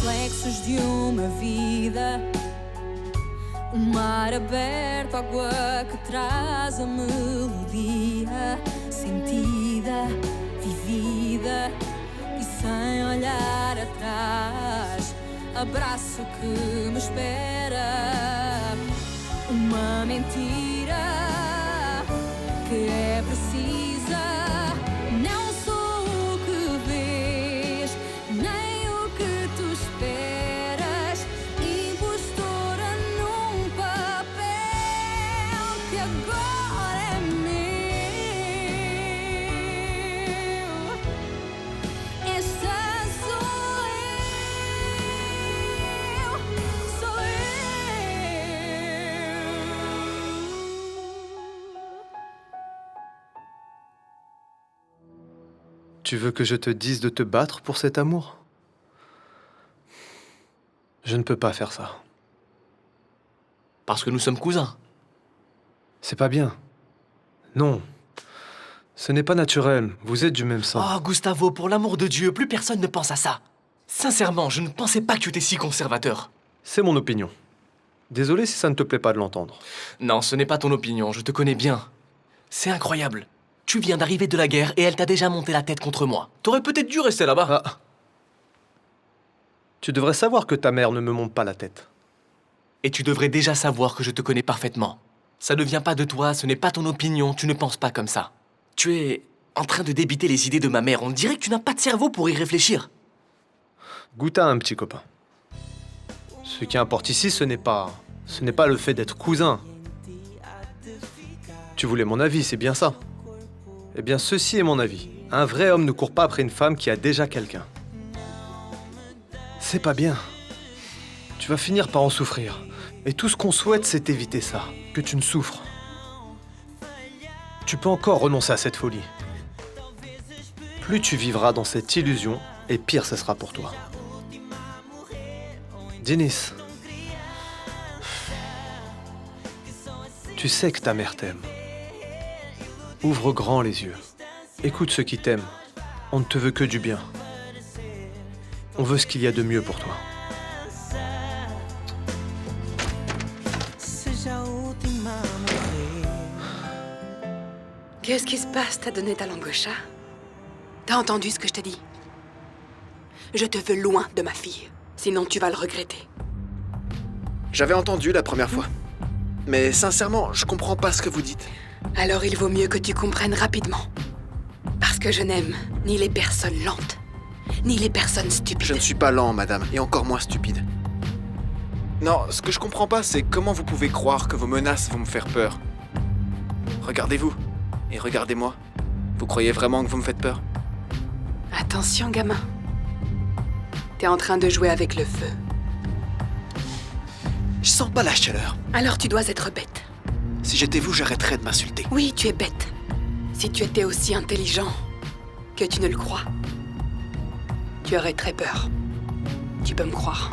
reflexos de uma vida. O mar aberto, água que traz a melodia sentida, vivida e sem olhar atrás. Abraço que me espera. Uma mentira que é precisa. Não sou o que vês, nem o que tu esperas. Impostora num papel que agora é meu. Esta sou eu, sou eu. Tu veux que je te dise de te battre pour cet amour? Je ne peux pas faire ça. Parce que nous sommes cousins. C'est pas bien. Non. Ce n'est pas naturel. Vous êtes du même sang. Oh, Gustavo, pour l'amour de Dieu, plus personne ne pense à ça. Sincèrement, je ne pensais pas que tu étais si conservateur. C'est mon opinion. Désolé si ça ne te plaît pas de l'entendre. Non, ce n'est pas ton opinion, je te connais bien. C'est incroyable. Tu viens d'arriver de la guerre et elle t'a déjà monté la tête contre moi. T'aurais peut-être dû rester là-bas. Ah. Tu devrais savoir que ta mère ne me monte pas la tête. Et tu devrais déjà savoir que je te connais parfaitement. Ça ne vient pas de toi, ce n'est pas ton opinion, tu ne penses pas comme ça. Tu es en train de débiter les idées de ma mère. On dirait que tu n'as pas de cerveau pour y réfléchir. Goûte à un petit copain. Ce qui importe ici, ce n'est pas le fait d'être cousin. Tu voulais mon avis, c'est bien ça. Eh bien, ceci est mon avis. Un vrai homme ne court pas après une femme qui a déjà quelqu'un. C'est pas bien. Tu vas finir par en souffrir. Et tout ce qu'on souhaite, c'est éviter ça. Que tu ne souffres. Tu peux encore renoncer à cette folie. Plus tu vivras dans cette illusion, et pire ce sera pour toi. Dinis, tu sais que ta mère t'aime. Ouvre grand les yeux. Écoute ceux qui t'aiment. On ne te veut que du bien. On veut ce qu'il y a de mieux pour toi. Qu'est-ce qui se passe? T'as donné ta langue au chat? T'as entendu ce que je t'ai dit? Je te veux loin de ma fille. Sinon, tu vas le regretter. J'avais entendu la première fois. Mais sincèrement, je comprends pas ce que vous dites. Alors il vaut mieux que tu comprennes rapidement. Parce que je n'aime ni les personnes lentes, ni les personnes stupides. Je ne suis pas lent, madame, et encore moins stupide. Non, ce que je comprends pas, c'est comment vous pouvez croire que vos menaces vont me faire peur. Regardez-vous, et regardez-moi. Vous croyez vraiment que vous me faites peur? Attention, gamin. T'es en train de jouer avec le feu. Je sens pas la chaleur. Alors tu dois être bête. Si j'étais vous, j'arrêterais de m'insulter. Oui, tu es bête. Si tu étais aussi intelligent que tu ne le crois, tu aurais très peur. Tu peux me croire.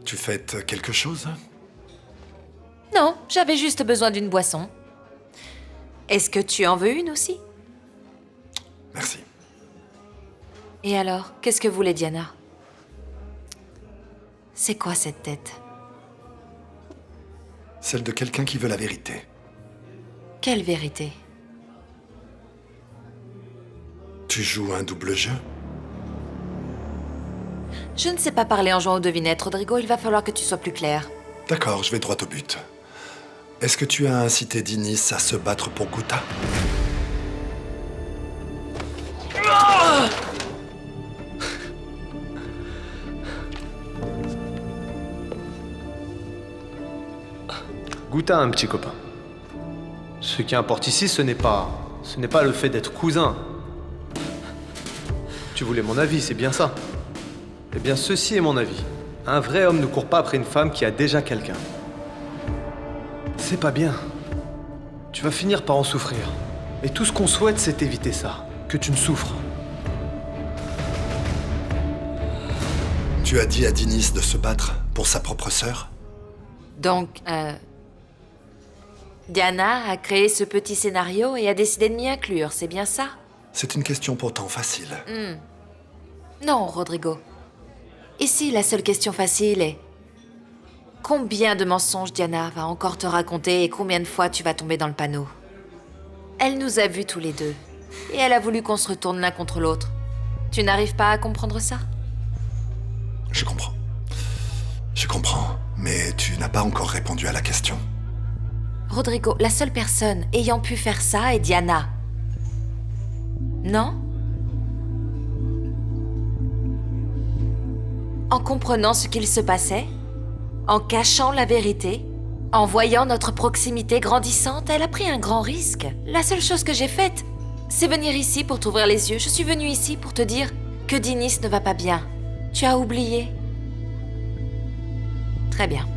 Tu fêtes quelque chose? Non, j'avais juste besoin d'une boisson. Est-ce que tu en veux une aussi? Merci. Et alors, qu'est-ce que voulait Diana? C'est quoi cette tête? Celle de quelqu'un qui veut la vérité. Quelle vérité? Tu joues un double jeu? Je ne sais pas parler en jouant aux devinettes, Rodrigo, il va falloir que tu sois plus clair. D'accord, je vais droit au but. Est-ce que tu as incité Dinis à se battre pour Guta? Goûte à un petit copain. Ce qui importe ici, ce n'est pas le fait d'être cousin. Tu voulais mon avis, c'est bien ça. Eh bien, ceci est mon avis. Un vrai homme ne court pas après une femme qui a déjà quelqu'un. C'est pas bien. Tu vas finir par en souffrir. Et tout ce qu'on souhaite, c'est éviter ça. Que tu ne souffres. Tu as dit à Dinis de se battre pour sa propre sœur? Donc, Diana a créé ce petit scénario et a décidé de m'y inclure, c'est bien ça? C'est une question pourtant facile. Non, Rodrigo. Ici, la seule question facile est... Combien de mensonges Diana va encore te raconter et combien de fois tu vas tomber dans le panneau? Elle nous a vus tous les deux. Et elle a voulu qu'on se retourne l'un contre l'autre. Tu n'arrives pas à comprendre ça? Je comprends. Je comprends, mais tu n'as pas encore répondu à la question. Rodrigo, la seule personne ayant pu faire ça est Diana. Non? En comprenant ce qu'il se passait, en cachant la vérité, en voyant notre proximité grandissante, elle a pris un grand risque. La seule chose que j'ai faite, c'est venir ici pour t'ouvrir les yeux. Je suis venue ici pour te dire que Dinis ne va pas bien. Tu as oublié? Très bien.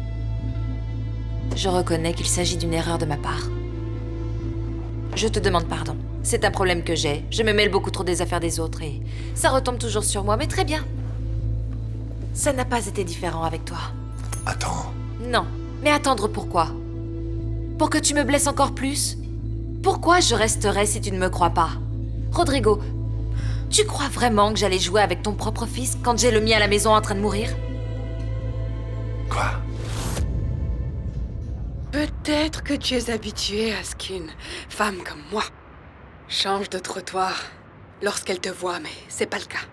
Je reconnais qu'il s'agit d'une erreur de ma part. Je te demande pardon. C'est un problème que j'ai. Je me mêle beaucoup trop des affaires des autres et ça retombe toujours sur moi, mais très bien. Ça n'a pas été différent avec toi. Attends. Non. Mais attendre pourquoi? Pour que tu me blesses encore plus? Pourquoi je resterais si tu ne me crois pas? Rodrigo, tu crois vraiment que j'allais jouer avec ton propre fils quand j'ai le mien à la maison en train de mourir? Quoi? Peut-être que tu es habitué à ce qu'une femme comme moi change de trottoir lorsqu'elle te voit, mais c'est pas le cas.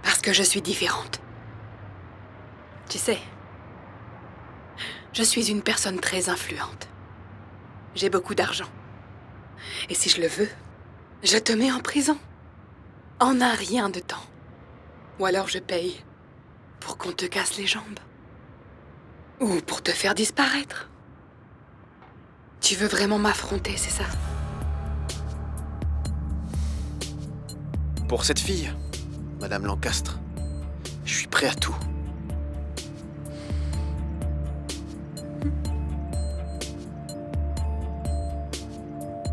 Parce que je suis différente. Tu sais, je suis une personne très influente. J'ai beaucoup d'argent. Et si je le veux, je te mets en prison. En un rien de temps. Ou alors je paye pour qu'on te casse les jambes. Ou pour te faire disparaître. Tu veux vraiment m'affronter, c'est ça? Pour cette fille, Madame Lancastre, je suis prêt à tout.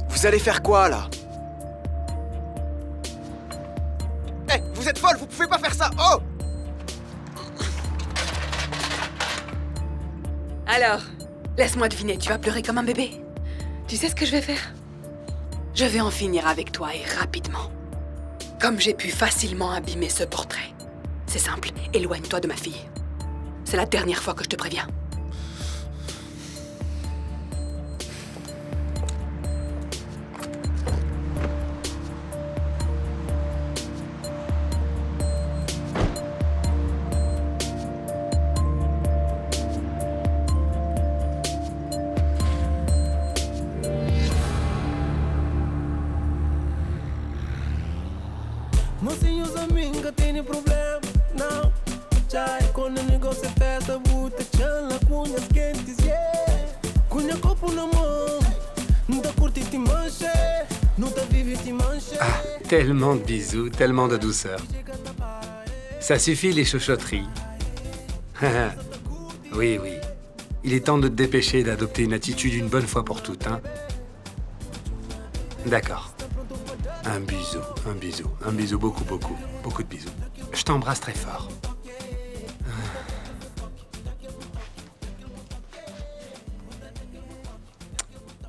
Vous allez faire quoi, là? Hé, vous êtes folle, vous pouvez pas faire ça! Oh! Alors, laisse-moi deviner, tu vas pleurer comme un bébé. Tu sais ce que je vais faire? Je vais en finir avec toi et rapidement. Comme j'ai pu facilement abîmer ce portrait. C'est simple, éloigne-toi de ma fille. C'est la dernière fois que je te préviens. Mocinhos amigos têm problema, não. Já é quando o negócio é festa, buta, chala, cunhas quentes, yeah. Cunha copo na mão, não tá curti te manche, não tá vive te manche. Ah, tellement de bisous, tellement de douceur. Ça suffit les chuchotteries. Oui, oui. Il est temps de te dépêcher d'adopter une attitude une bonne fois pour toutes, hein. D'accord. Un bisou, beaucoup de bisous. Je t'embrasse très fort.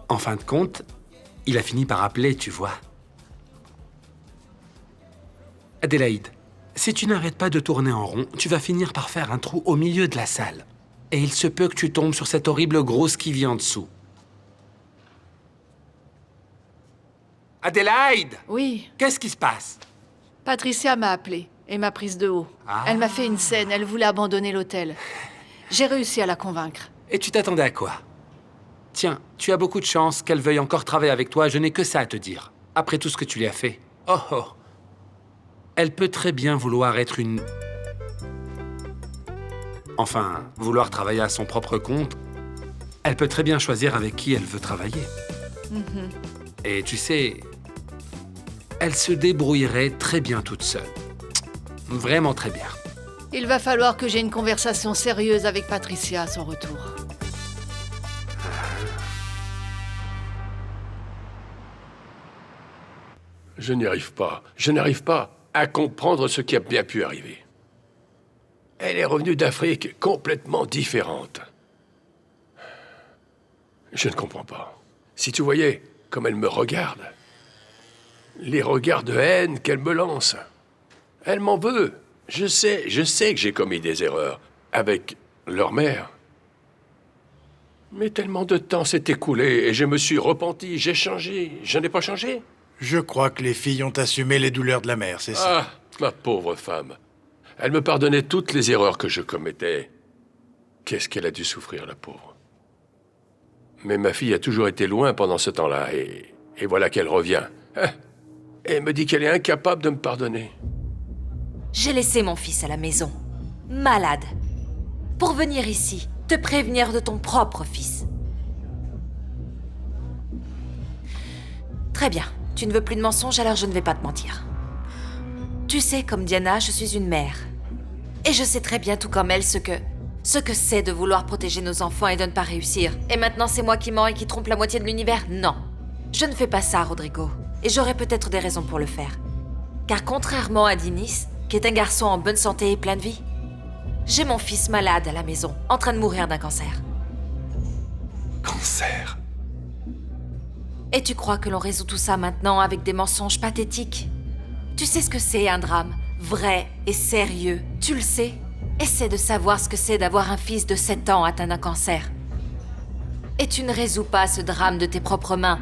En fin de compte, il a fini par appeler, tu vois. Adélaïde, si tu n'arrêtes pas de tourner en rond, tu vas finir par faire un trou au milieu de la salle. Et il se peut que tu tombes sur cette horrible grosse qui vit en dessous. Adélaïde! Oui, Qu'est-ce qui se passe? Patricia m'a appelée et m'a prise de haut. Ah. Elle m'a fait une scène, elle voulait abandonner l'hôtel. J'ai réussi à la convaincre. Et tu t'attendais à quoi? Tiens, tu as beaucoup de chance qu'elle veuille encore travailler avec toi, je n'ai que ça à te dire. Après tout ce que tu lui as fait. Oh oh! Elle peut très bien vouloir être une... Enfin, vouloir travailler à son propre compte. Elle peut très bien choisir avec qui elle veut travailler. Et tu sais, elle se débrouillerait très bien toute seule. Vraiment très bien. Il va falloir que j'ai une conversation sérieuse avec Patricia à son retour. Je n'arrive pas à comprendre ce qui a bien pu arriver. Elle est revenue d'Afrique complètement différente. Je ne comprends pas. Si tu voyais comme elle me regarde, les regards de haine qu'elle me lance, elle m'en veut. Je sais que j'ai commis des erreurs avec leur mère. Mais tellement de temps s'est écoulé et je me suis repenti, j'ai changé. Je n'ai pas changé. Je crois que les filles ont assumé les douleurs de la mère, c'est ça? Ah, ma pauvre femme. Elle me pardonnait toutes les erreurs que je commettais. Qu'est-ce qu'elle a dû souffrir, la pauvre. Mais ma fille a toujours été loin pendant ce temps-là, et voilà qu'elle revient. Hein? Et elle me dit qu'elle est incapable de me pardonner. J'ai laissé mon fils à la maison, malade, pour venir ici, te prévenir de ton propre fils. Très bien, tu ne veux plus de mensonges, alors je ne vais pas te mentir. Tu sais, comme Diana, je suis une mère. Et je sais très bien, tout comme elle, ce que c'est de vouloir protéger nos enfants et de ne pas réussir. Et maintenant, c'est moi qui mens et qui trompe la moitié de l'univers? Non. Je ne fais pas ça, Rodrigo. Et j'aurais peut-être des raisons pour le faire. Car contrairement à Dinis, qui est un garçon en bonne santé et plein de vie, j'ai mon fils malade à la maison, en train de mourir d'un cancer. Cancer? Et tu crois que l'on résout tout ça maintenant avec des mensonges pathétiques? Tu sais ce que c'est un drame, vrai et sérieux, tu le sais? Essaie de savoir ce que c'est d'avoir un fils de 7 ans atteint d'un cancer. Et tu ne résous pas ce drame de tes propres mains.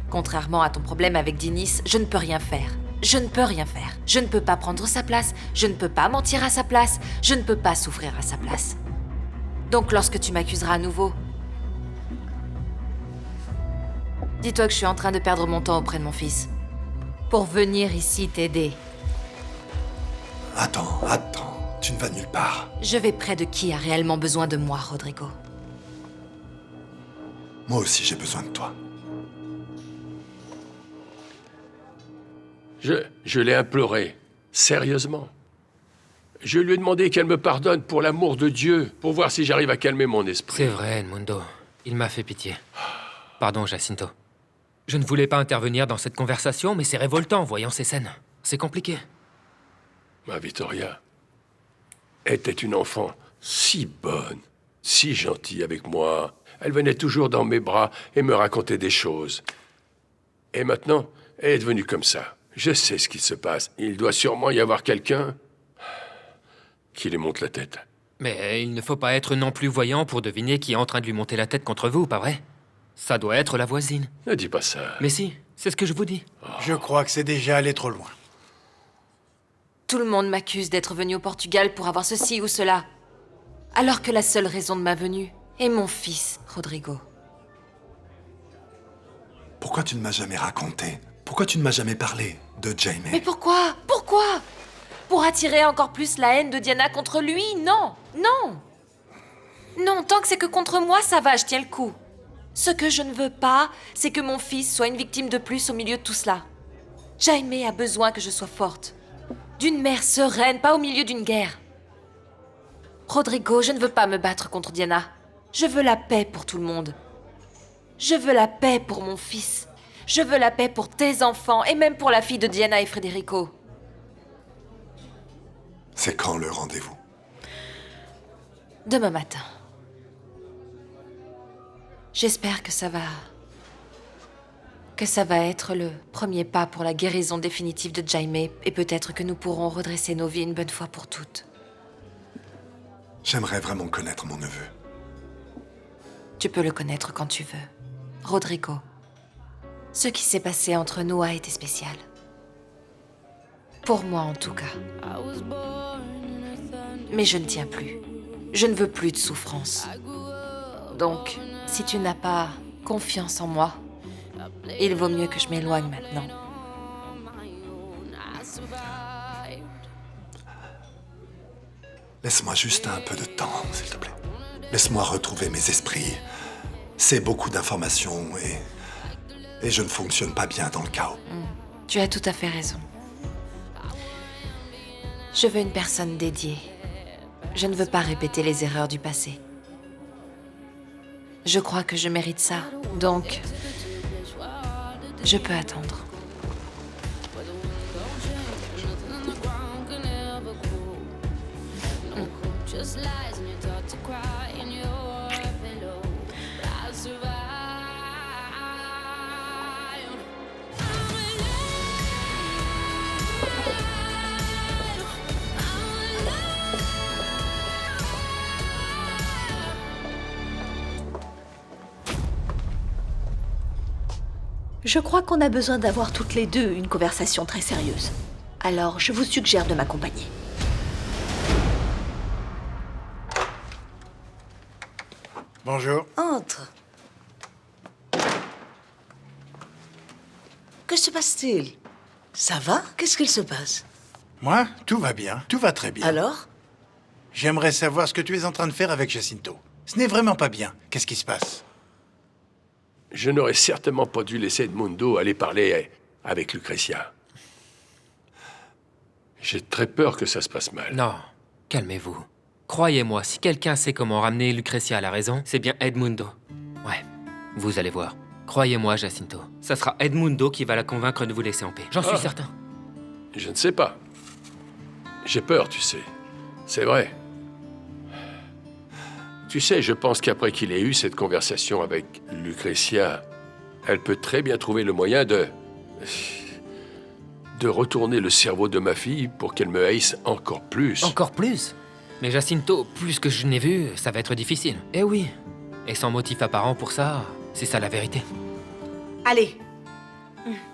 Contrairement à ton problème avec Dinis, je ne peux rien faire. Je ne peux rien faire. Je ne peux pas prendre sa place, je ne peux pas mentir à sa place, je ne peux pas souffrir à sa place. Donc lorsque tu m'accuseras à nouveau, dis-toi que je suis en train de perdre mon temps auprès de mon fils. Pour venir ici t'aider. Attends, tu ne vas nulle part. Je vais près de qui a réellement besoin de moi, Rodrigo. Moi aussi, j'ai besoin de toi. Je l'ai implorée, sérieusement. Je lui ai demandé qu'elle me pardonne pour l'amour de Dieu, pour voir si j'arrive à calmer mon esprit. C'est vrai, Edmundo. Il m'a fait pitié. Pardon, Jacinto. Je ne voulais pas intervenir dans cette conversation, mais c'est révoltant, voyant ces scènes. C'est compliqué. Ma Victoria était une enfant si bonne, si gentille avec moi. Elle venait toujours dans mes bras et me racontait des choses. Et maintenant, elle est devenue comme ça. Je sais ce qui se passe. Il doit sûrement y avoir quelqu'un qui lui monte la tête. Mais il ne faut pas être non plus voyant pour deviner qui est en train de lui monter la tête contre vous, pas vrai? Ça doit être la voisine. Ne dis pas ça. Mais si, c'est ce que je vous dis. Je crois que c'est déjà allé trop loin. Tout le monde m'accuse d'être venu au Portugal pour avoir ceci ou cela. Alors que la seule raison de ma venue est mon fils, Rodrigo. Pourquoi tu ne m'as jamais raconté? Pourquoi tu ne m'as jamais parlé de Jaime? Mais pourquoi? Pourquoi? Pour attirer encore plus la haine de Diana contre lui? Non! Non! Non, tant que c'est que contre moi, ça va, je tiens le coup. Ce que je ne veux pas, c'est que mon fils soit une victime de plus au milieu de tout cela. Jaime a besoin que je sois forte. D'une mère sereine, pas au milieu d'une guerre. Rodrigo, je ne veux pas me battre contre Diana. Je veux la paix pour tout le monde. Je veux la paix pour mon fils. Je veux la paix pour tes enfants et même pour la fille de Diana et Federico. C'est quand le rendez-vous? Demain matin. J'espère que ça va être le premier pas pour la guérison définitive de Jaime et peut-être que nous pourrons redresser nos vies une bonne fois pour toutes. J'aimerais vraiment connaître mon neveu. Tu peux le connaître quand tu veux. Rodrigo. Ce qui s'est passé entre nous a été spécial. Pour moi en tout cas. Mais je ne tiens plus. Je ne veux plus de souffrance. Donc, si tu n'as pas confiance en moi, il vaut mieux que je m'éloigne maintenant. Laisse-moi juste un peu de temps, s'il te plaît. Laisse-moi retrouver mes esprits. C'est beaucoup d'informations et je ne fonctionne pas bien dans le chaos. Tu as tout à fait raison. Je veux une personne dédiée. Je ne veux pas répéter les erreurs du passé. Je crois que je mérite ça, donc je peux attendre. Je crois qu'on a besoin d'avoir toutes les deux une conversation très sérieuse. Alors, je vous suggère de m'accompagner. Bonjour. Entre. Que se passe-t-il? Ça va? Qu'est-ce qu'il se passe? Moi, tout va bien. Tout va très bien. Alors? J'aimerais savoir ce que tu es en train de faire avec Jacinto. Ce n'est vraiment pas bien. Qu'est-ce qui se passe? Je n'aurais certainement pas dû laisser Edmundo aller parler avec Lucretia. J'ai très peur que ça se passe mal. Non, calmez-vous. Croyez-moi, si quelqu'un sait comment ramener Lucretia à la raison, c'est bien Edmundo. Ouais, vous allez voir. Croyez-moi, Jacinto. Ça sera Edmundo qui va la convaincre de vous laisser en paix. J'en suis certain. Je ne sais pas. J'ai peur, tu sais. C'est vrai. Tu sais, je pense qu'après qu'il ait eu cette conversation avec Lucretia, elle peut très bien trouver le moyen de retourner le cerveau de ma fille pour qu'elle me haïsse encore plus. Encore plus? Mais Jacinto, plus que je n'ai vu, ça va être difficile. Eh oui. Et sans motif apparent pour ça, c'est ça la vérité. Allez,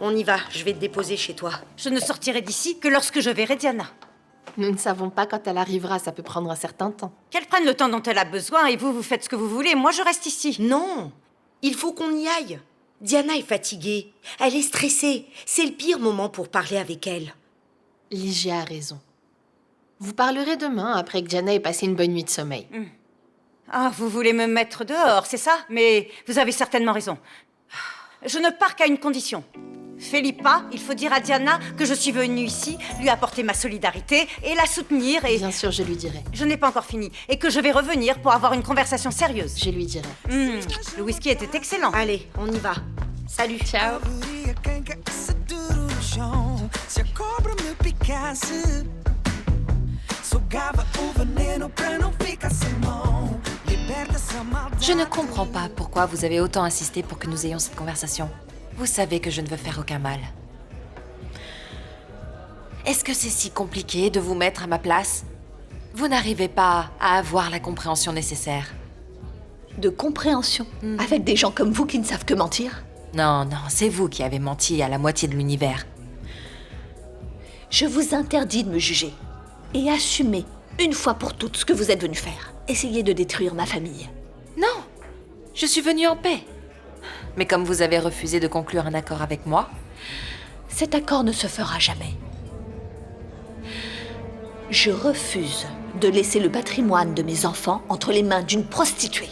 on y va, je vais te déposer chez toi. Je ne sortirai d'ici que lorsque je verrai Diana. Nous ne savons pas quand elle arrivera, ça peut prendre un certain temps. Qu'elle prenne le temps dont elle a besoin et vous faites ce que vous voulez, moi je reste ici. Non, il faut qu'on y aille. Diana est fatiguée, elle est stressée. C'est le pire moment pour parler avec elle. Ligia a raison. Vous parlerez demain, après que Diana ait passé une bonne nuit de sommeil. Ah, vous voulez me mettre dehors, c'est ça? Mais vous avez certainement raison. Je ne pars qu'à une condition. Felipa, il faut dire à Diana que je suis venue ici, lui apporter ma solidarité et la soutenir et... Bien sûr, je lui dirai. Je n'ai pas encore fini. Et que je vais revenir pour avoir une conversation sérieuse. Je lui dirai. Le whisky était excellent. Allez, on y va. Salut. Ciao. Je ne comprends pas pourquoi vous avez autant insisté pour que nous ayons cette conversation. Vous savez que je ne veux faire aucun mal. Est-ce que c'est si compliqué de vous mettre à ma place? Vous n'arrivez pas à avoir la compréhension nécessaire. De compréhension? Avec des gens comme vous qui ne savent que mentir? Non, c'est vous qui avez menti à la moitié de l'univers. Je vous interdis de me juger. Et assumez, une fois pour toutes, ce que vous êtes venu faire. Essayez de détruire ma famille. Non, je suis venue en paix. Mais comme vous avez refusé de conclure un accord avec moi... Cet accord ne se fera jamais. Je refuse de laisser le patrimoine de mes enfants entre les mains d'une prostituée.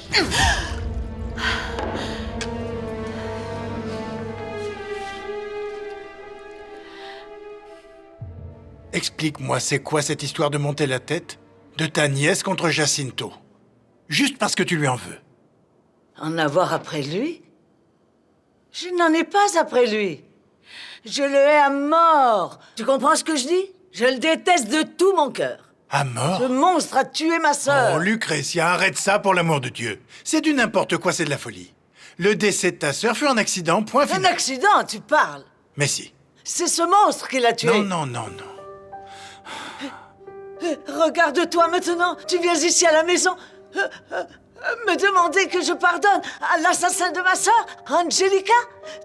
Explique-moi, c'est quoi cette histoire de monter la tête de ta nièce contre Jacinto? Juste parce que tu lui en veux. En avoir après lui? Je n'en ai pas après lui. Je le hais à mort. Tu comprends ce que je dis? Je le déteste de tout mon cœur. À mort? Ce monstre a tué ma sœur. Oh, Lucretia, arrête ça pour l'amour de Dieu. C'est du n'importe quoi, c'est de la folie. Le décès de ta sœur fut un accident, point final. Un accident, tu parles? Mais si. C'est ce monstre qui l'a tué. Non. Regarde-toi maintenant. Tu viens ici à la maison me demander que je pardonne à l'assassin de ma sœur, Angelica?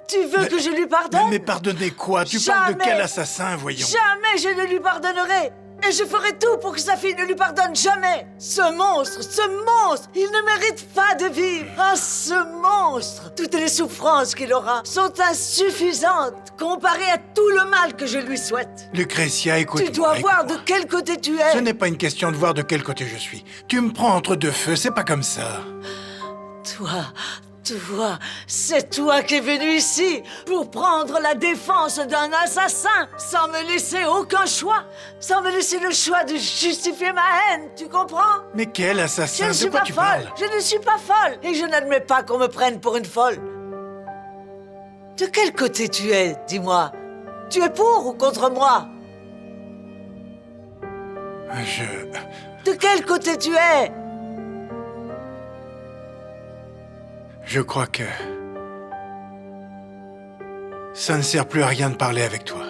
Tu veux que je lui pardonne? Mais pardonner quoi? Tu parles de quel assassin, voyons? Jamais je ne lui pardonnerai. Et je ferai tout pour que sa fille ne lui pardonne jamais. Ce monstre, il ne mérite pas de vivre. Ah, ce monstre! Toutes les souffrances qu'il aura sont insuffisantes comparées à tout le mal que je lui souhaite. Lucretia, écoute-moi. Tu dois voir de quel côté tu es. Ce n'est pas une question de voir de quel côté je suis. Tu me prends entre deux feux, c'est pas comme ça. Toi, c'est toi qui es venu ici pour prendre la défense d'un assassin sans me laisser aucun choix, sans me laisser le choix de justifier ma haine, tu comprends? Mais quel assassin? Je De quoi tu parles? Je ne suis pas folle et je n'admets pas qu'on me prenne pour une folle. De quel côté tu es, dis-moi? Tu es pour ou contre moi? De quel côté tu es? Je crois que... ça ne sert plus à rien de parler avec toi.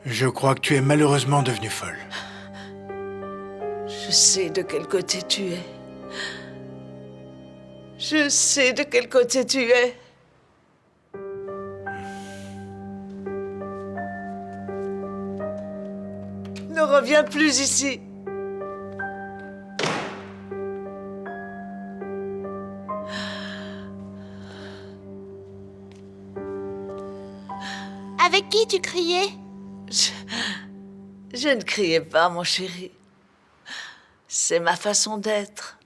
Je crois que tu es malheureusement devenue folle. Je sais de quel côté tu es. Je sais de quel côté tu es. reviens plus ici. Avec qui tu criais? Je ne criais pas, mon chéri. C'est ma façon d'être.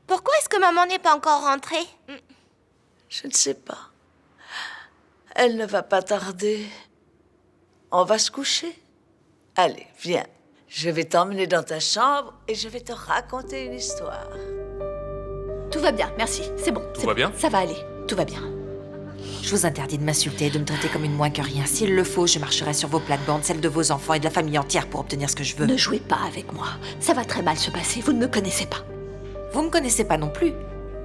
Pourquoi est-ce que maman n'est pas encore rentrée? Je ne sais pas. Elle ne va pas tarder. On va se coucher. Allez, viens. Je vais t'emmener dans ta chambre et je vais te raconter une histoire. Tout va bien, merci. C'est bon. Tout va bien? Ça va aller. Tout va bien. Je vous interdis de m'insulter et de me traiter comme une moins que rien. S'il le faut, je marcherai sur vos plates-bandes, celles de vos enfants et de la famille entière pour obtenir ce que je veux. Ne jouez pas avec moi. Ça va très mal se passer. Vous ne me connaissez pas. Vous me connaissez pas non plus.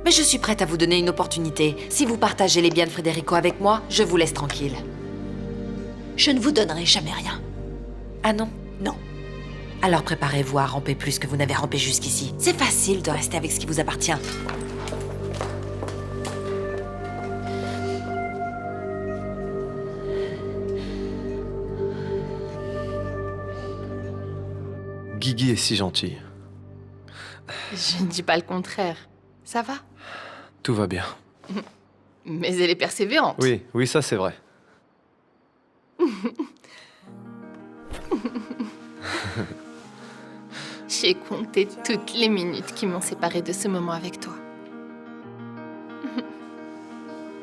Mais je suis prête à vous donner une opportunité. Si vous partagez les biens de Federico avec moi, je vous laisse tranquille. Je ne vous donnerai jamais rien. Ah non? Non. Alors préparez-vous à ramper plus que vous n'avez rampé jusqu'ici. C'est facile de rester avec ce qui vous appartient. Guigui est si gentille. Je ne dis pas le contraire. Ça va? Tout va bien. Mais elle est persévérante. Oui, oui, ça c'est vrai. J'ai compté toutes les minutes qui m'ont séparée de ce moment avec toi.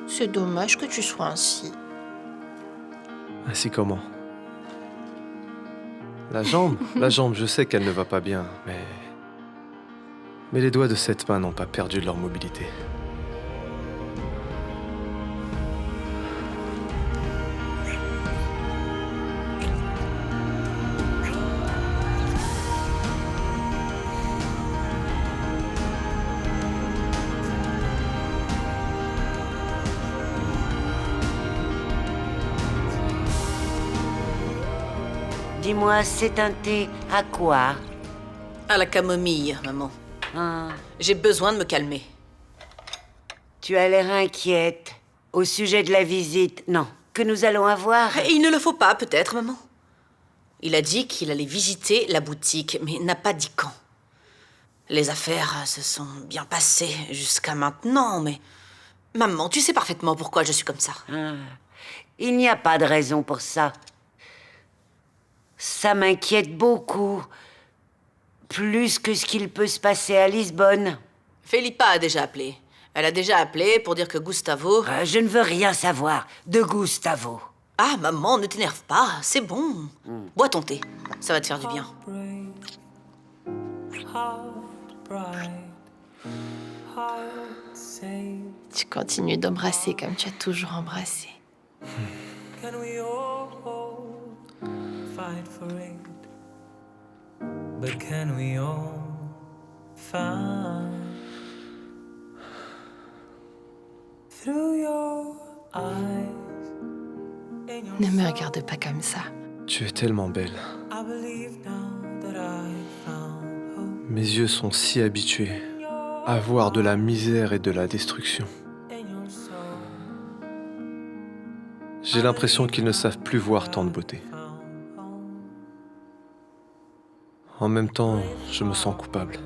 C'est dommage que tu sois ainsi. Ainsi comment? La jambe, je sais qu'elle ne va pas bien, mais les doigts de cette main n'ont pas perdu de leur mobilité. Dis-moi, c'est un thé à quoi? À la camomille, maman. Ah. J'ai besoin de me calmer. Tu as l'air inquiète au sujet de la visite, non, que nous allons avoir. Il ne le faut pas, peut-être, maman. Il a dit qu'il allait visiter la boutique, mais n'a pas dit quand. Les affaires se sont bien passées jusqu'à maintenant, mais... Maman, tu sais parfaitement pourquoi je suis comme ça. Ah. Il n'y a pas de raison pour ça. Ça m'inquiète beaucoup. Plus que ce qu'il peut se passer à Lisbonne. Felipa a déjà appelé. Elle a déjà appelé pour dire que Gustavo... Je ne veux rien savoir de Gustavo. Ah, maman, ne t'énerve pas, c'est bon. Bois ton thé, ça va te faire du bien. Tu continues d'embrasser comme tu as toujours embrassé. Can we all fight for it? But can we all find through your eyes? Ne me regarde pas comme ça. Tu es tellement belle. I believe now that I found hope Mes yeux sont si habitués à voir de la misère et de la destruction. in your soul. J'ai l'impression qu'ils ne savent plus voir tant de beauté. En même temps, je me sens coupable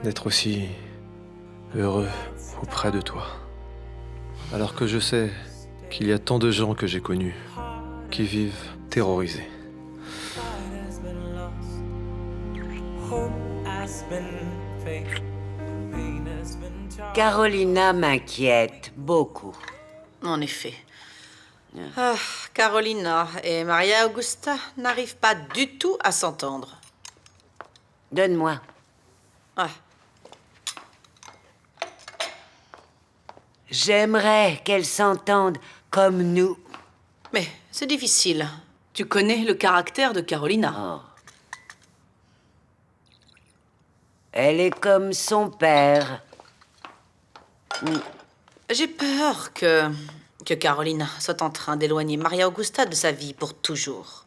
d'être aussi heureux auprès de toi. Alors que je sais qu'il y a tant de gens que j'ai connus qui vivent terrorisés. Hope has been fake. Pain has been tried. Carolina m'inquiète beaucoup. En effet. Ah, Carolina et Maria Augusta n'arrivent pas du tout à s'entendre. Donne-moi. Ah. J'aimerais qu'elles s'entendent comme nous. Mais c'est difficile. Tu connais le caractère de Carolina. Elle est comme son père. J'ai peur que Carolina soit en train d'éloigner Maria Augusta de sa vie pour toujours.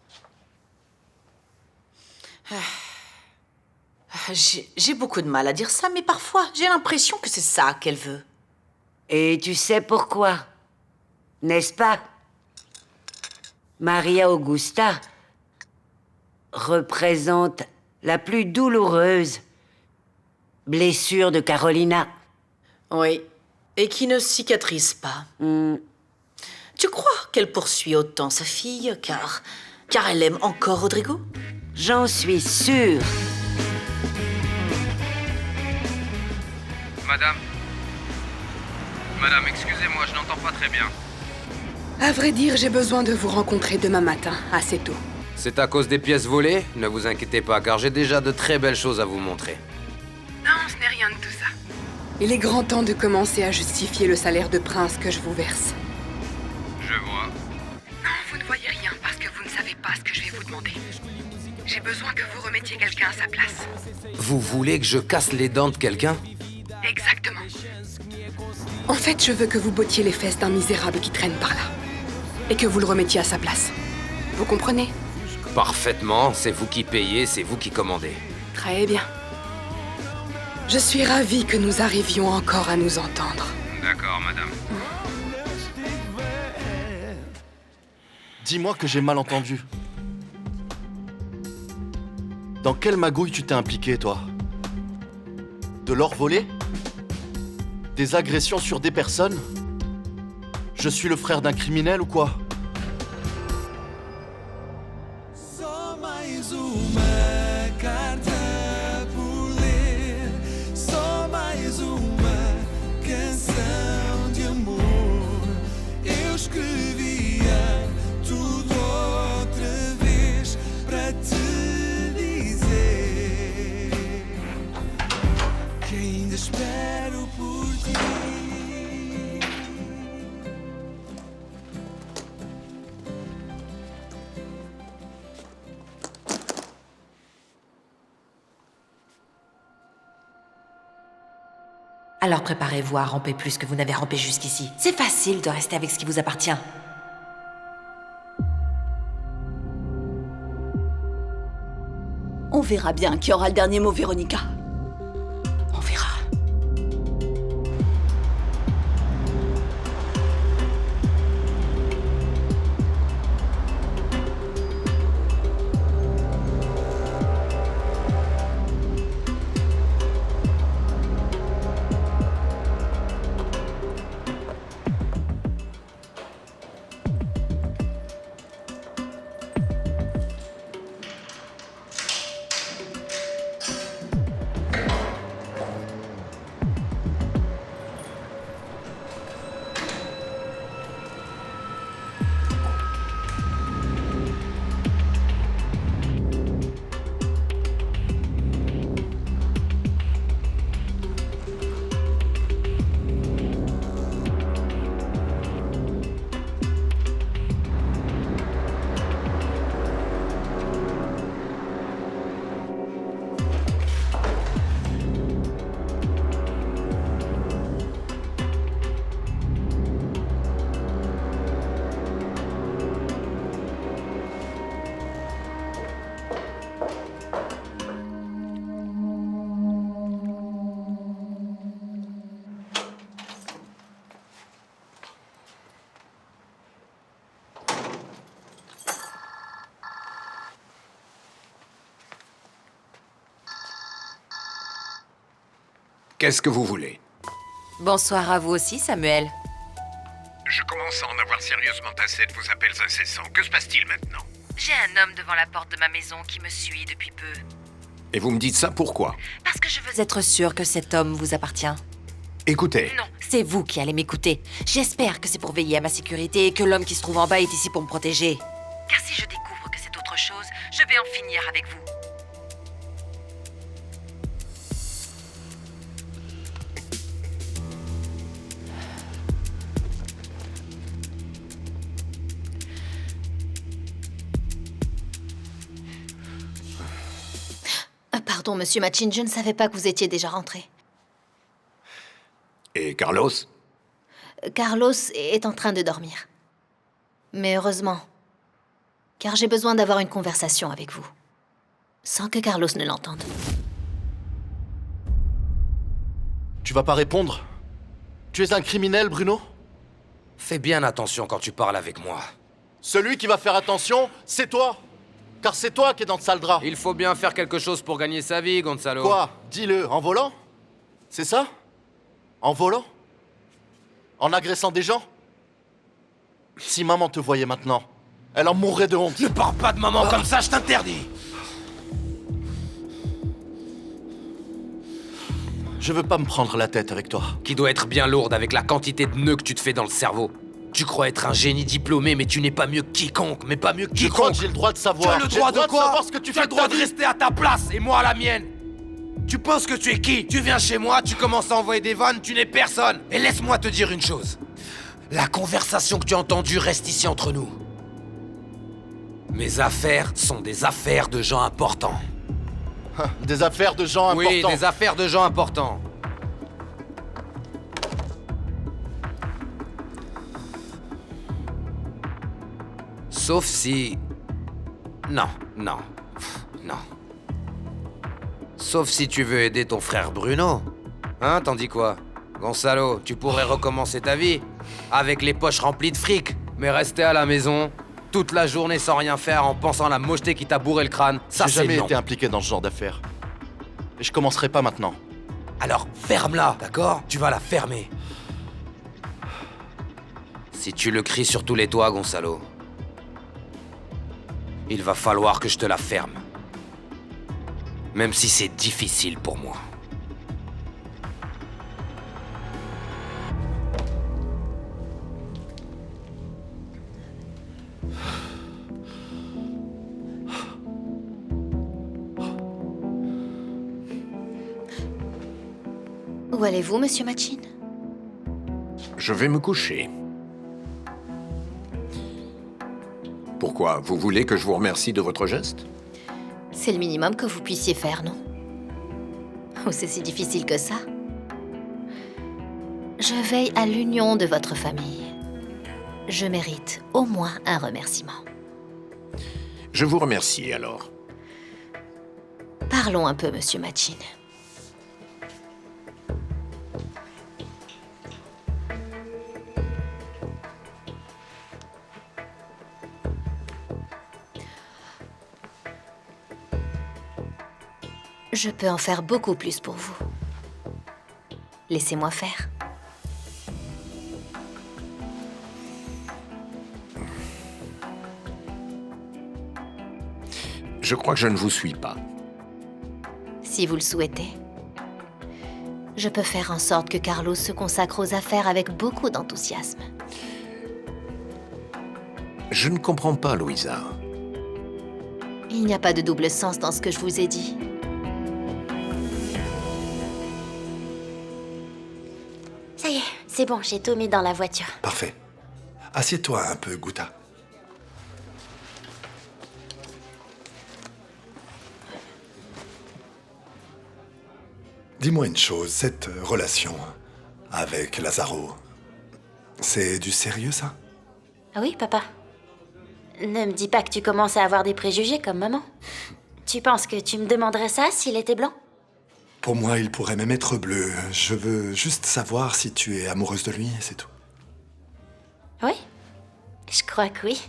J'ai beaucoup de mal à dire ça, mais parfois j'ai l'impression que c'est ça qu'elle veut. Et tu sais pourquoi? N'est-ce pas? Maria Augusta représente la plus douloureuse blessure de Carolina. Oui, et qui ne cicatrise pas. Tu crois qu'elle poursuit autant sa fille car elle aime encore Rodrigo? J'en suis sûre. Madame, excusez-moi, je n'entends pas très bien. À vrai dire, j'ai besoin de vous rencontrer demain matin, assez tôt. C'est à cause des pièces volées? Ne vous inquiétez pas, car j'ai déjà de très belles choses à vous montrer. Non, ce n'est rien de tout ça. Il est grand temps de commencer à justifier le salaire de prince que je vous verse. Je vois. Non, vous ne voyez rien parce que vous ne savez pas ce que je vais vous demander. J'ai besoin que vous remettiez quelqu'un à sa place. Vous voulez que je casse les dents de quelqu'un? Exactement. En fait, je veux que vous bottiez les fesses d'un misérable qui traîne par là. Et que vous le remettiez à sa place. Vous comprenez? Parfaitement, c'est vous qui payez, c'est vous qui commandez. Très bien. Je suis ravie que nous arrivions encore à nous entendre. D'accord, madame. Dis-moi que j'ai mal entendu. Dans quelle magouille tu t'es impliqué, toi? De l'or volé? Des agressions sur des personnes? Je suis le frère d'un criminel ou quoi? Só mais uma carta por ler, só mais uma canção de amor. Eu escrevia tudo outra vez para te dizer que ainda espero por ti. Alors préparez-vous à ramper plus que vous n'avez rampé jusqu'ici. C'est facile de rester avec ce qui vous appartient. On verra bien qui aura le dernier mot, Véronica. On verra. Qu'est-ce que vous voulez? Bonsoir à vous aussi, Samuel. Je commence à en avoir sérieusement assez de vos appels incessants. Que se passe-t-il maintenant? J'ai un homme devant la porte de ma maison qui me suit depuis peu. Et vous me dites ça pourquoi? Parce que je veux être sûre que cet homme vous appartient. Écoutez. Non, c'est vous qui allez m'écouter. J'espère que c'est pour veiller à ma sécurité et que l'homme qui se trouve en bas est ici pour me protéger. Car si je découvre que c'est autre chose, je vais en finir avec vous. Pardon, monsieur Machin, je ne savais pas que vous étiez déjà rentré. Et Carlos? Carlos est en train de dormir. Mais heureusement, car j'ai besoin d'avoir une conversation avec vous, sans que Carlos ne l'entende. Tu vas pas répondre? Tu es un criminel, Bruno? Fais bien attention quand tu parles avec moi. Celui qui va faire attention, c'est toi! Car c'est toi qui es dans le sale drap. Il faut bien faire quelque chose pour gagner sa vie, Gonzalo. Quoi? Dis-le, en volant? C'est ça? En volant? En agressant des gens? Si maman te voyait maintenant, elle en mourrait de honte. Ne parle pas de maman comme ça, je t'interdis. Je veux pas me prendre la tête avec toi. Qui doit être bien lourde avec la quantité de nœuds que tu te fais dans le cerveau. Tu crois être un génie diplômé, mais tu n'es pas mieux que quiconque, mais pas mieux que Tu crois quiconque. que j'ai le droit de savoir? Tu as le droit de quoi? savoir ce que tu as fais le droit de vie. rester à ta place et moi à la mienne. Tu penses que tu es qui? Tu viens chez moi, tu commences à envoyer des vannes, tu n'es personne. Et laisse-moi te dire une chose. La conversation que tu as entendue reste ici entre nous. Mes affaires sont des affaires de gens importants. Des affaires de gens importants? Oui, des affaires de gens importants. Sauf si... Non. Sauf si tu veux aider ton frère Bruno. Hein, t'en dis quoi? Gonzalo, tu pourrais recommencer ta vie, avec les poches remplies de fric, mais rester à la maison, toute la journée sans rien faire en pensant à la mocheté qui t'a bourré le crâne, ça J'ai c'est jamais non. été impliqué dans ce genre d'affaires. Et je commencerai pas maintenant. Alors ferme-la, d'accord? Tu vas la fermer. Si tu le cries sur tous les toits, Gonzalo, il va falloir que je te la ferme. Même si c'est difficile pour moi. Où allez-vous, monsieur Machin? Je vais me coucher. Pourquoi? Vous voulez que je vous remercie de votre geste? C'est le minimum que vous puissiez faire, non? Ou c'est si difficile que ça? Je veille à l'union de votre famille. Je mérite au moins un remerciement. Je vous remercie alors. Parlons un peu, monsieur Machin. Je peux en faire beaucoup plus pour vous. Laissez-moi faire. Je crois que je ne vous suis pas. Si vous le souhaitez. Je peux faire en sorte que Carlos se consacre aux affaires avec beaucoup d'enthousiasme. Je ne comprends pas, Louisa. Il n'y a pas de double sens dans ce que je vous ai dit. Ça y est, c'est bon, j'ai tout mis dans la voiture. Parfait. Assieds-toi un peu, Guta. Dis-moi une chose, cette relation avec Lazaro, c'est du sérieux, ça? Ah oui, papa. Ne me dis pas que tu commences à avoir des préjugés comme maman. Tu penses que tu me demanderais ça s'il était blanc? Pour moi, il pourrait même être bleu. Je veux juste savoir si tu es amoureuse de lui, c'est tout. Oui, je crois que oui.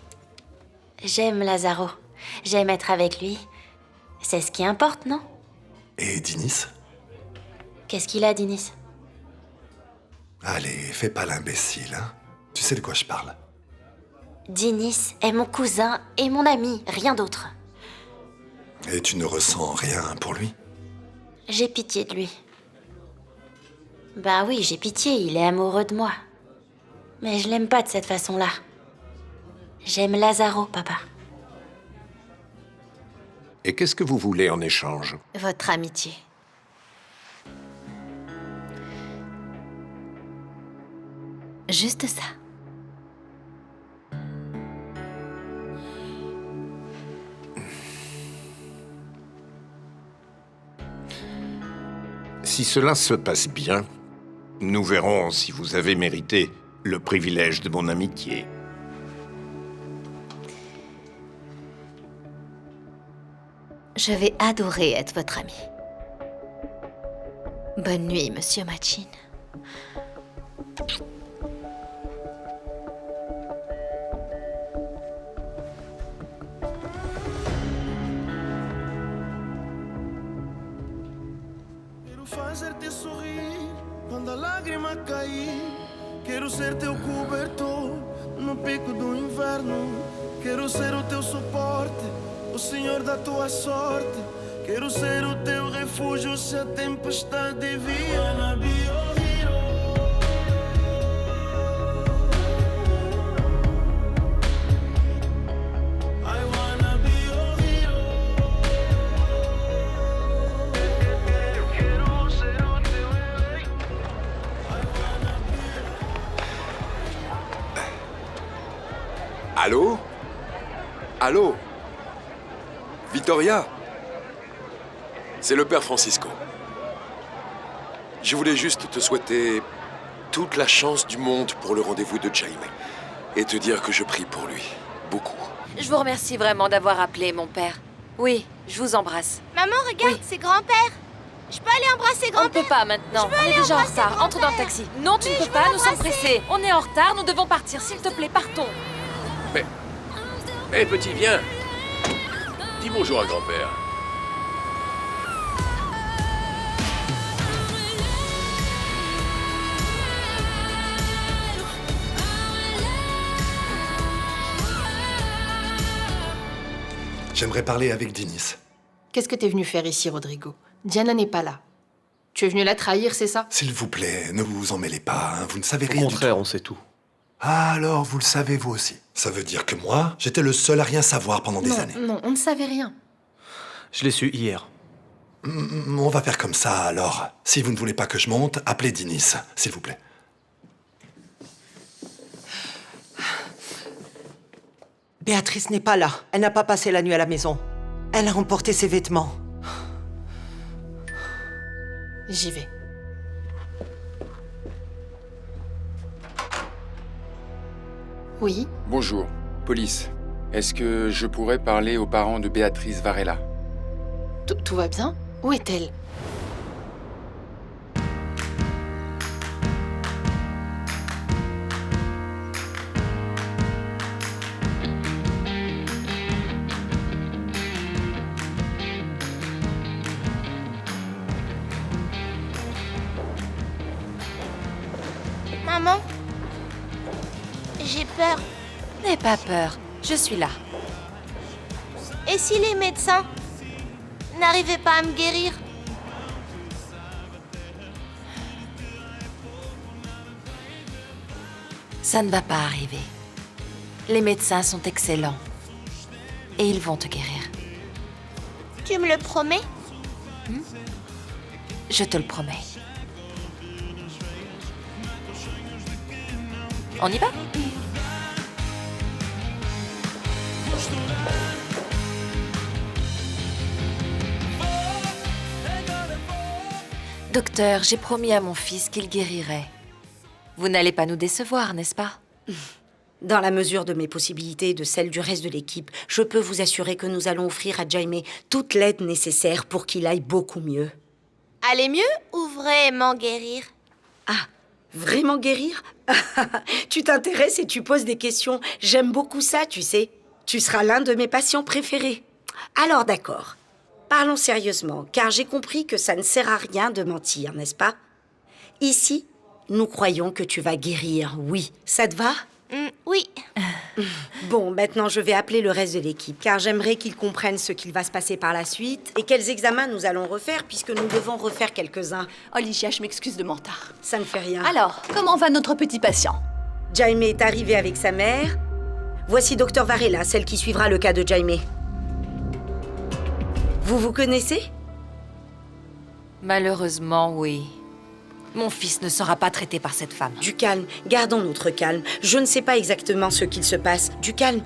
J'aime Lazaro. J'aime être avec lui. C'est ce qui importe, non? Et Dinis? Qu'est-ce qu'il a, Dinis? Allez, fais pas l'imbécile, hein? Tu sais de quoi je parle. Dinis est mon cousin et mon ami, rien d'autre. Et tu ne ressens rien pour lui? J'ai pitié de lui. Ben oui, j'ai pitié, il est amoureux de moi. Mais je l'aime pas de cette façon-là. J'aime Lazaro, papa. Et qu'est-ce que vous voulez en échange? Votre amitié. Juste ça. Si cela se passe bien, nous verrons si vous avez mérité le privilège de mon amitié. Je vais adorer être votre ami. Bonne nuit, monsieur Machin. Quero fazer-te sorrir quando a lágrima cair. Quero ser teu cobertor no pico do inverno. Quero ser o teu suporte, o senhor da tua sorte. Quero ser o teu refúgio se a tempestade vier. Allô? Allô? Victoria? C'est le père Francisco. Je voulais juste te souhaiter toute la chance du monde pour le rendez-vous de Jaime. Et te dire que je prie pour lui. Beaucoup. Je vous remercie vraiment d'avoir appelé, mon père. Oui, je vous embrasse. Maman, regarde, c'est grand-père. Je peux aller embrasser On ne peut pas maintenant. On est déjà en retard. Entre dans le taxi. Non, tu ne peux pas. Nous sommes pressés. On est en retard. Nous devons partir. S'il te plaît, partons. Mais... Hé, petit, viens. Dis bonjour à grand-père. J'aimerais parler avec Dinis. Qu'est-ce que t'es venu faire ici, Rodrigo? Diana n'est pas là. Tu es venu la trahir, c'est ça? S'il vous plaît, ne vous en mêlez pas, hein. Vous ne savez Au rien du tout. contraire, on sait tout. Ah, alors vous le savez vous aussi. Ça veut dire que moi, j'étais le seul à rien savoir pendant des années. Non, on ne savait rien. Je l'ai su hier. On va faire comme ça, alors. Si vous ne voulez pas que je monte, appelez Dinis, s'il vous plaît. Béatrice n'est pas là. Elle n'a pas passé la nuit à la maison. Elle a emporté ses vêtements. J'y vais. Oui? Bonjour, police. Est-ce que je pourrais parler aux parents de Béatrice Varela? Tout va bien? Où est-elle? Maman, j'ai peur. N'aie pas peur. Je suis là. Et si les médecins n'arrivaient pas à me guérir? Ça ne va pas arriver. Les médecins sont excellents. Et ils vont te guérir. Tu me le promets? Je te le promets. On y va? Docteur, j'ai promis à mon fils qu'il guérirait. Vous n'allez pas nous décevoir, n'est-ce pas? Dans la mesure de mes possibilités et de celles du reste de l'équipe, je peux vous assurer que nous allons offrir à Jaime toute l'aide nécessaire pour qu'il aille beaucoup mieux. Aller mieux ou vraiment guérir? Ah, vraiment guérir? Tu t'intéresses et tu poses des questions. J'aime beaucoup ça, tu sais. Tu seras l'un de mes patients préférés. Alors d'accord, parlons sérieusement, car j'ai compris que ça ne sert à rien de mentir, n'est-ce pas? Ici, nous croyons que tu vas guérir, oui. Ça te va? Oui. Bon, maintenant je vais appeler le reste de l'équipe, car j'aimerais qu'ils comprennent ce qu'il va se passer par la suite et quels examens nous allons refaire, puisque nous devons refaire quelques-uns. Alicia, je m'excuse de mon retard. Ça ne fait rien. Alors, comment va notre petit patient? Jaime est arrivé avec sa mère. Voici Dr Varela, celle qui suivra le cas de Jaime. Vous vous connaissez? Malheureusement, oui. Mon fils ne sera pas traité par cette femme. Du calme, gardons notre calme. Je ne sais pas exactement ce qu'il se passe. Du calme.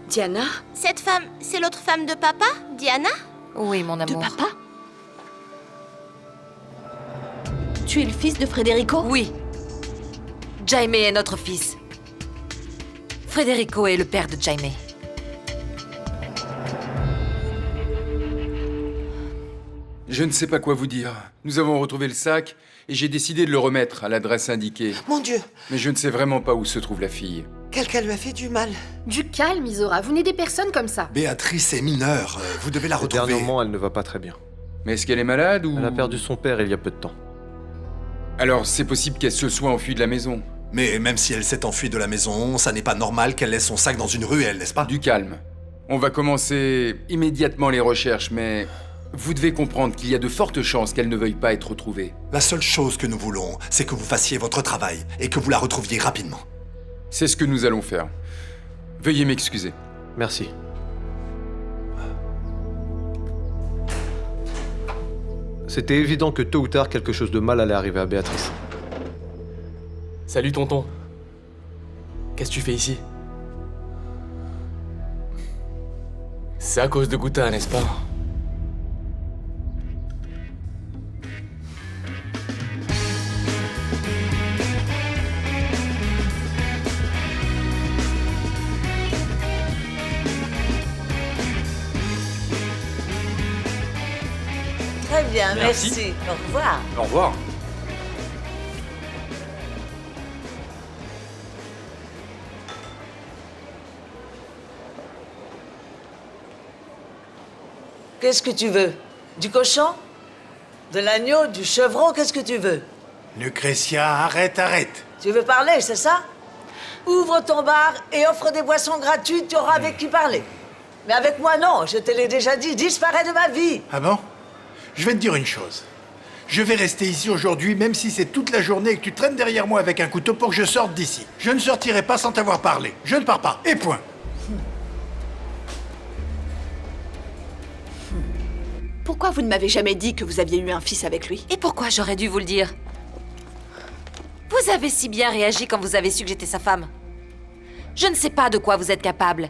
Diana? Cette femme, c'est l'autre femme de papa, Diana? Oui, mon amour. De papa? Tu es le fils de Federico? Oui. Jaime est notre fils. Federico est le père de Jaime. Je ne sais pas quoi vous dire. Nous avons retrouvé le sac et j'ai décidé de le remettre à l'adresse indiquée. Mon Dieu! Mais je ne sais vraiment pas où se trouve la fille. Quelqu'un lui a fait du mal. Du calme, Isora. Vous n'aidez personne comme ça. Béatrice est mineure. Vous devez la retrouver. Dernièrement, elle ne va pas très bien. Mais est-ce qu'elle est malade ou... Elle a perdu son père il y a peu de temps. Alors, c'est possible qu'elle se soit enfuie de la maison. Mais même si elle s'est enfuie de la maison, ça n'est pas normal qu'elle laisse son sac dans une ruelle, n'est-ce pas? Du calme. On va commencer immédiatement les recherches, mais vous devez comprendre qu'il y a de fortes chances qu'elle ne veuille pas être retrouvée. La seule chose que nous voulons, c'est que vous fassiez votre travail et que vous la retrouviez rapidement. C'est ce que nous allons faire. Veuillez m'excuser. Merci. C'était évident que tôt ou tard, quelque chose de mal allait arriver à Béatrice. Salut tonton. Qu'est-ce que tu fais ici? C'est à cause de Guta, n'est-ce pas? Très bien, Merci. merci. Au revoir. Au revoir. Qu'est-ce que tu veux? Du cochon? De l'agneau? Du chevreau? Qu'est-ce que tu veux? Lucrétia, arrête. Tu veux parler, c'est ça? Ouvre ton bar et offre des boissons gratuites, tu auras avec qui parler. Mais avec moi, non, je te l'ai déjà dit, disparais de ma vie. Ah bon? Je vais te dire une chose. Je vais rester ici aujourd'hui, même si c'est toute la journée et que tu traînes derrière moi avec un couteau pour que je sorte d'ici. Je ne sortirai pas sans t'avoir parlé. Je ne pars pas. Et point. Pourquoi vous ne m'avez jamais dit que vous aviez eu un fils avec lui? Et pourquoi j'aurais dû vous le dire? Vous avez si bien réagi quand vous avez su que j'étais sa femme. Je ne sais pas de quoi vous êtes capable.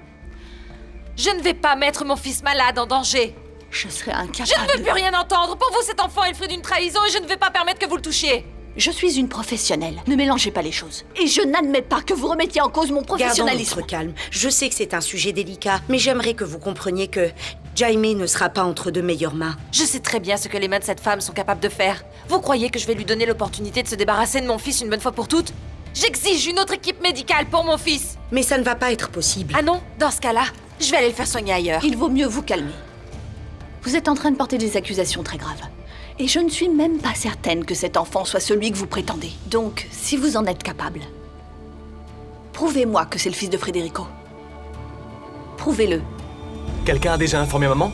Je ne vais pas mettre mon fils malade en danger. Je serais incapable. Je ne veux plus rien entendre. Pour vous, cet enfant est le fruit d'une trahison et je ne vais pas permettre que vous le touchiez. Je suis une professionnelle. Ne mélangez pas les choses. Et je n'admets pas que vous remettiez en cause mon professionnalisme. Gardons notre calme. Je sais que c'est un sujet délicat, mais j'aimerais que vous compreniez que Jaime ne sera pas entre de meilleures mains. Je sais très bien ce que les mains de cette femme sont capables de faire. Vous croyez que je vais lui donner l'opportunité de se débarrasser de mon fils une bonne fois pour toutes? J'exige une autre équipe médicale pour mon fils. Mais ça ne va pas être possible. Ah non? Dans ce cas-là, je vais aller le faire soigner ailleurs. Il vaut mieux vous calmer. Vous êtes en train de porter des accusations très graves. Et je ne suis même pas certaine que cet enfant soit celui que vous prétendez. Donc, si vous en êtes capable, prouvez-moi que c'est le fils de Federico. Prouvez-le. Quelqu'un a déjà informé maman?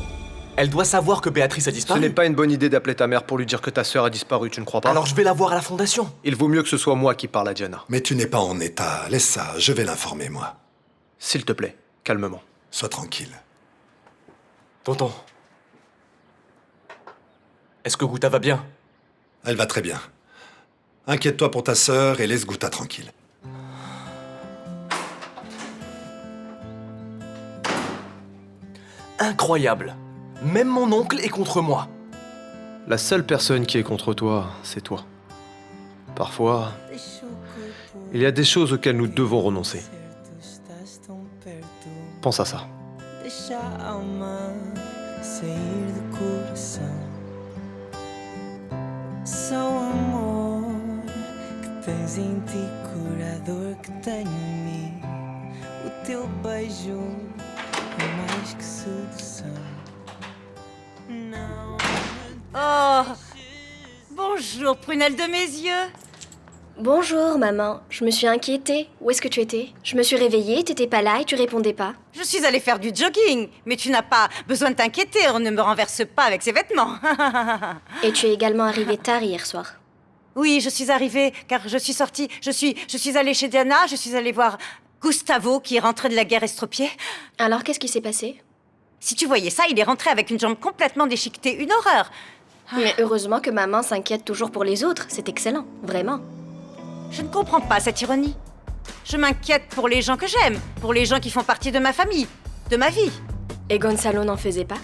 Elle doit savoir que Béatrice a disparu. Ce n'est pas une bonne idée d'appeler ta mère pour lui dire que ta sœur a disparu, tu ne crois pas? Alors je vais la voir à la fondation. Il vaut mieux que ce soit moi qui parle à Diana. Mais tu n'es pas en état. Laisse ça, je vais l'informer, moi. S'il te plaît, calmement. Sois tranquille. Tonton. Est-ce que Guta va bien? Elle va très bien. Inquiète-toi pour ta sœur et laisse Guta tranquille. Incroyable. Même mon oncle est contre moi. La seule personne qui est contre toi, c'est toi. Parfois, il y a des choses auxquelles nous devons renoncer. Pense à ça. Deixa a alma sair do coração. Só o amor que tens em ti, curador que tenho em mim. O teu beijo é mais que sedução. Oh, bonjour, prunelle de mes yeux. Bonjour, maman. Je me suis inquiétée. Où est-ce que tu étais? Je me suis réveillée, t'étais pas là et tu répondais pas. Je suis allée faire du jogging, mais tu n'as pas besoin de t'inquiéter, on ne me renverse pas avec ses vêtements. Et tu es également arrivée tard hier soir. Oui, je suis arrivée car je suis sortie. Je suis allée chez Diana, je suis allée voir Gustavo qui est rentré de la guerre estropiée. Alors qu'est-ce qui s'est passé? Si tu voyais ça, il est rentré avec une jambe complètement déchiquetée, une horreur. Mais heureusement que maman s'inquiète toujours pour les autres, c'est excellent, vraiment. Je ne comprends pas cette ironie. Je m'inquiète pour les gens que j'aime, pour les gens qui font partie de ma famille, de ma vie. Et Gonzalo n'en faisait pas?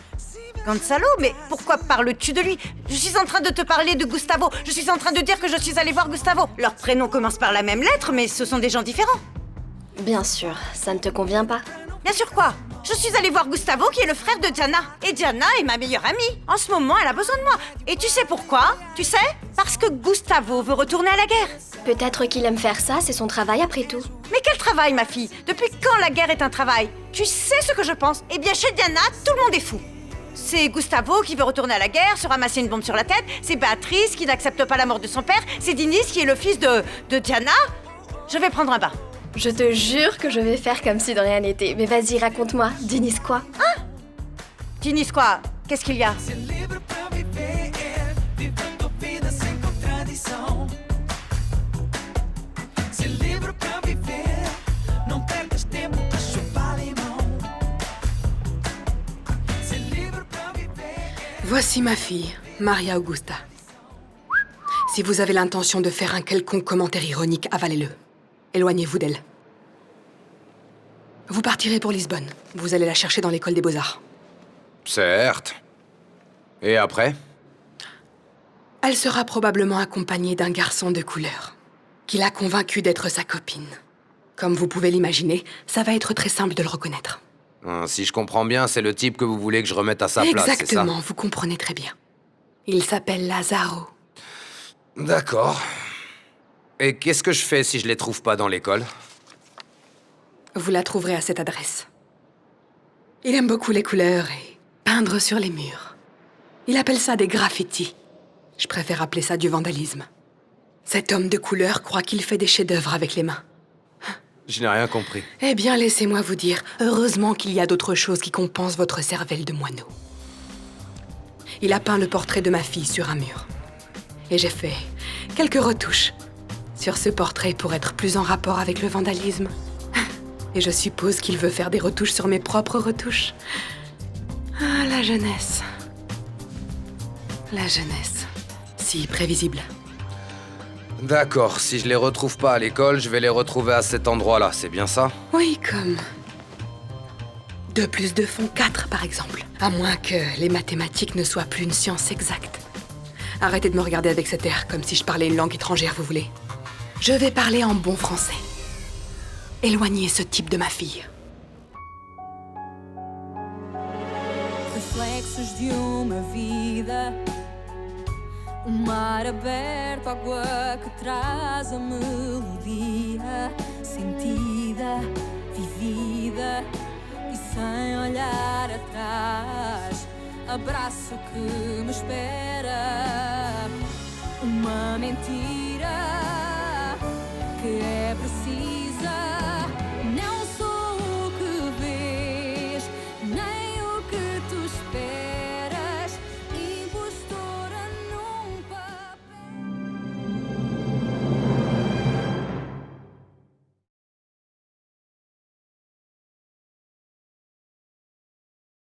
Gonzalo? Mais pourquoi parles-tu de lui? Je suis en train de te parler de Gustavo. Je suis en train de dire que je suis allée voir Gustavo. Leurs prénoms commencent par la même lettre, mais ce sont des gens différents. Bien sûr, ça ne te convient pas. Bien sûr quoi? Je suis allée voir Gustavo qui est le frère de Diana. Et Diana est ma meilleure amie. En ce moment, elle a besoin de moi. Et tu sais pourquoi? Tu sais? Parce que Gustavo veut retourner à la guerre. Peut-être qu'il aime faire ça, c'est son travail après tout. Mais quel travail, ma fille? Depuis quand la guerre est un travail? Tu sais ce que je pense? Eh bien, chez Diana, tout le monde est fou. C'est Gustavo qui veut retourner à la guerre, se ramasser une bombe sur la tête. C'est Béatrice qui n'accepte pas la mort de son père. C'est Dinis qui est le fils de Diana. Je vais prendre un bain. Je te jure que je vais faire comme si de rien n'était. Mais vas-y, raconte-moi. Dinis quoi? Hein? Dinis quoi? Qu'est-ce qu'il y a? Voici ma fille, Maria Augusta. Si vous avez l'intention de faire un quelconque commentaire ironique, avalez-le. Éloignez-vous d'elle. Vous partirez pour Lisbonne. Vous allez la chercher dans l'école des beaux-arts. Certes. Et après? Elle sera probablement accompagnée d'un garçon de couleur, qui l'a convaincue d'être sa copine. Comme vous pouvez l'imaginer, ça va être très simple de le reconnaître. Si je comprends bien, c'est le type que vous voulez que je remette à sa place, c'est ça? Exactement, vous comprenez très bien. Il s'appelle Lazaro. D'accord. Et qu'est-ce que je fais si je les trouve pas dans l'école? Vous la trouverez à cette adresse. Il aime beaucoup les couleurs et peindre sur les murs. Il appelle ça des graffitis. Je préfère appeler ça du vandalisme. Cet homme de couleur croit qu'il fait des chefs-d'œuvre avec les mains. Je n'ai rien compris. Eh bien, laissez-moi vous dire, heureusement qu'il y a d'autres choses qui compensent votre cervelle de moineau. Il a peint le portrait de ma fille sur un mur. Et j'ai fait quelques retouches sur ce portrait pour être plus en rapport avec le vandalisme. Et je suppose qu'il veut faire des retouches sur mes propres retouches. Ah, la jeunesse. La jeunesse. Si prévisible. D'accord, si je les retrouve pas à l'école, je vais les retrouver à cet endroit-là, c'est bien ça? Oui, comme 2 + 2 font 4, par exemple. À moins que les mathématiques ne soient plus une science exacte. Arrêtez de me regarder avec cet air, comme si je parlais une langue étrangère, vous voulez. Je vais parler en bon français. Éloignez ce type de ma fille. Reflexos de uma vida, mar aberto, água que traz a melodia, sentida, vivida e sem olhar atrás. Abraço que me espera, uma mentira que é precisa.